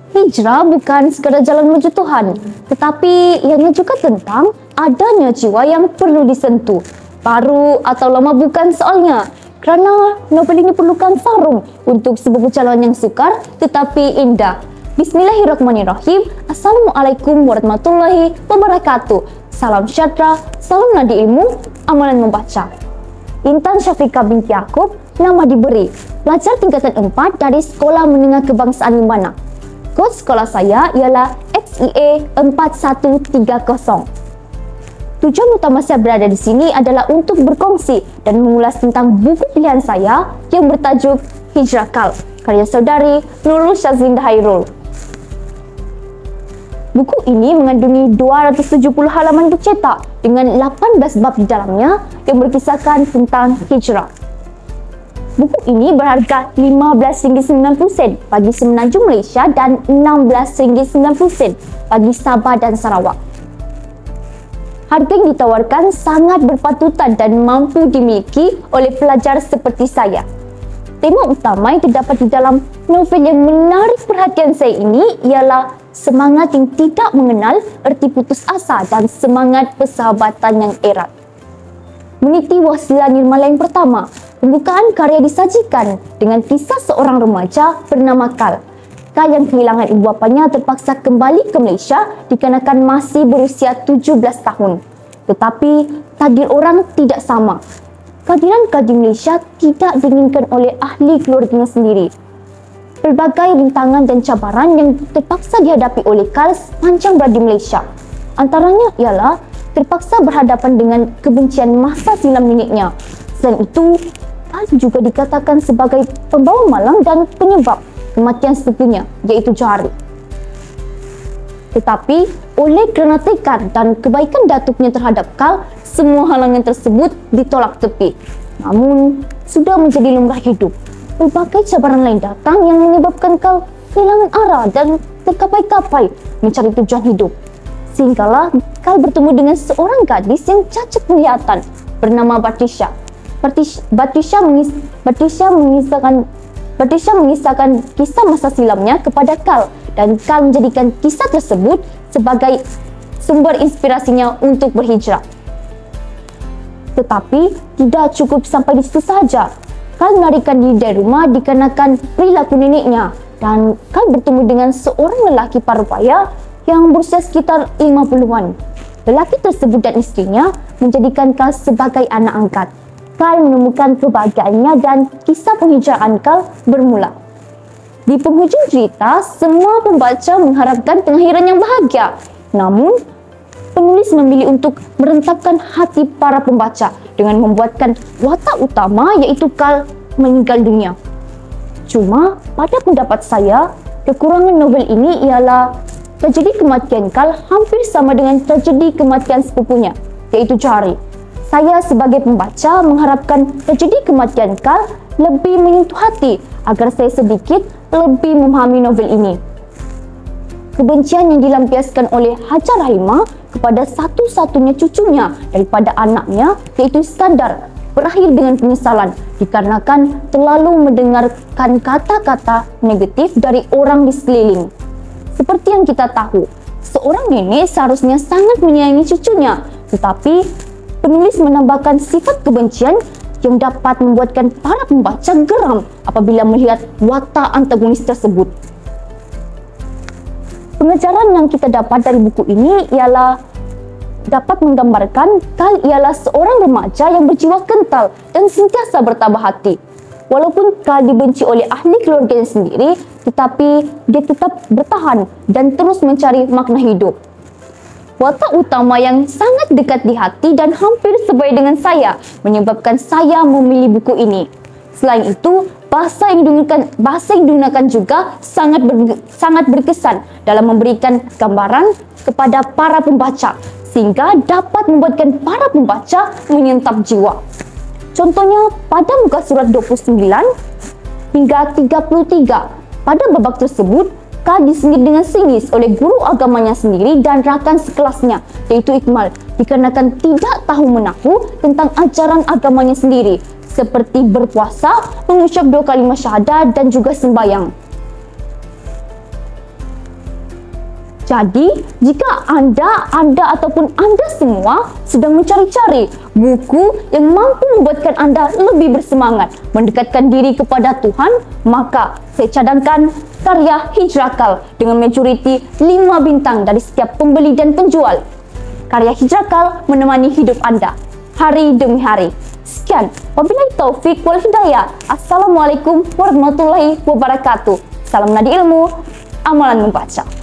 Hijrah bukan sekadar jalan menuju Tuhan, tetapi ianya juga tentang adanya jiwa yang perlu disentuh. Baru atau lama bukan soalnya, kerana novel ini perlukan sarung untuk sebuah perjalanan yang sukar tetapi indah. Bismillahirrahmanirrahim. Assalamualaikum warahmatullahi wabarakatuh. Salam sejahtera, salam nadi ilmu, amalan membaca. Intan Syafiqah binti Yaakob, nama diberi, pelajar tingkatan 4 dari Sekolah Menengah Kebangsaan Limbana. Kod sekolah saya ialah XIA 4130. Tujuan utama saya berada di sini adalah untuk berkongsi dan mengulas tentang buku pilihan saya yang bertajuk Hijrah Kal, karya saudari Nurul Syazlinda Hairul. Buku ini mengandungi 270 halaman dicetak dengan 18 bab di dalamnya yang berkisahkan tentang hijrah. Buku ini berharga RM15.90 bagi Semenanjung Malaysia dan RM16.90 bagi Sabah dan Sarawak. Harga yang ditawarkan sangat berpatutan dan mampu dimiliki oleh pelajar seperti saya. Tema utama yang terdapat di dalam novel yang menarik perhatian saya ini ialah semangat yang tidak mengenal erti putus asa dan semangat persahabatan yang erat. Meniti wasilah nirmala yang pertama, pembukaan karya disajikan dengan kisah seorang remaja bernama Kal. Kal yang kehilangan ibu bapanya terpaksa kembali ke Malaysia dikarenakan masih berusia 17 tahun. Tetapi takdir orang tidak sama. Kehadiran Kal di Malaysia tidak diinginkan oleh ahli keluarganya sendiri. Pelbagai rintangan dan cabaran yang terpaksa dihadapi oleh Kal sepanjang berada di Malaysia. Antaranya ialah terpaksa berhadapan dengan kebencian masa silam neneknya. Selain itu, Kal juga dikatakan sebagai pembawa malang dan penyebab kematian sepupunya, iaitu Johari. Tetapi, oleh kerana tekad dan kebaikan datuknya terhadap Kal, semua halangan tersebut ditolak tepi. Namun, sudah menjadi lumrah hidup. Pelbagai cabaran lain datang yang menyebabkan Kal kehilangan arah dan terkapai-kapai mencari tujuan hidup. Sehinggalah Kal bertemu dengan seorang gadis yang cacat penglihatan bernama Batrisya. Batrisya mengisahkan kisah masa silamnya kepada Kal dan Kal menjadikan kisah tersebut sebagai sumber inspirasinya untuk berhijrah. Tetapi tidak cukup sampai di situ sahaja. Kal melarikan diri dari rumah dikarenakan perilaku neneknya dan Kal bertemu dengan seorang lelaki parubaya yang berusia sekitar 50-an. Lelaki tersebut dan isterinya menjadikan Kal sebagai anak angkat. Kal menemukan kebahagiaannya dan kisah penghijrahan Kal bermula. Di penghujung cerita, semua pembaca mengharapkan pengakhiran yang bahagia. Namun, penulis memilih untuk merentapkan hati para pembaca dengan membuatkan watak utama iaitu Kal meninggal dunia. Cuma, pada pendapat saya, kekurangan novel ini ialah tragedi kematian Kal hampir sama dengan tragedi kematian sepupunya, iaitu Johari. Saya sebagai pembaca mengharapkan tragedi kematian Kal lebih menyentuh hati agar saya sedikit lebih memahami novel ini. Kebencian yang dilampiaskan oleh Hajar Rahimah kepada satu-satunya cucunya daripada anaknya, iaitu Iskandar, berakhir dengan penyesalan dikarenakan terlalu mendengarkan kata-kata negatif dari orang di sekeliling. Seperti yang kita tahu, seorang nenek seharusnya sangat menyayangi cucunya, tetapi penulis menambahkan sifat kebencian yang dapat membuatkan para pembaca geram apabila melihat watak antagonis tersebut. Pengajaran yang kita dapat dari buku ini ialah dapat menggambarkan Kal ialah seorang remaja yang berjiwa kental dan sentiasa bertabah hati. Walaupun Kal dibenci oleh ahli keluarganya sendiri, tetapi dia tetap bertahan dan terus mencari makna hidup. Watak utama yang sangat dekat di hati dan hampir sebaya dengan saya menyebabkan saya memilih buku ini. Selain itu, bahasa yang digunakan juga sangat berkesan dalam memberikan gambaran kepada para pembaca sehingga dapat membuatkan para pembaca menyentap jiwa. Contohnya pada muka surat 29 hingga 33, pada babak tersebut Kal disindir dengan singis oleh guru agamanya sendiri dan rakan sekelasnya, yaitu Ikmal, dikarenakan tidak tahu menahu tentang ajaran agamanya sendiri seperti berpuasa, mengucap 2 kalimat syahadat dan juga sembahyang. Jadi, jika anda ataupun anda semua sedang mencari-cari buku yang mampu membuatkan anda lebih bersemangat mendekatkan diri kepada Tuhan, maka saya cadangkan karya Hijrakal dengan majoriti 5 bintang dari setiap pembeli dan penjual. Karya Hijrakal menemani hidup anda hari demi hari. Sekian, wabillahi taufik wal hidayah. Assalamualaikum warahmatullahi wabarakatuh. Salam menadi ilmu, amalan membaca.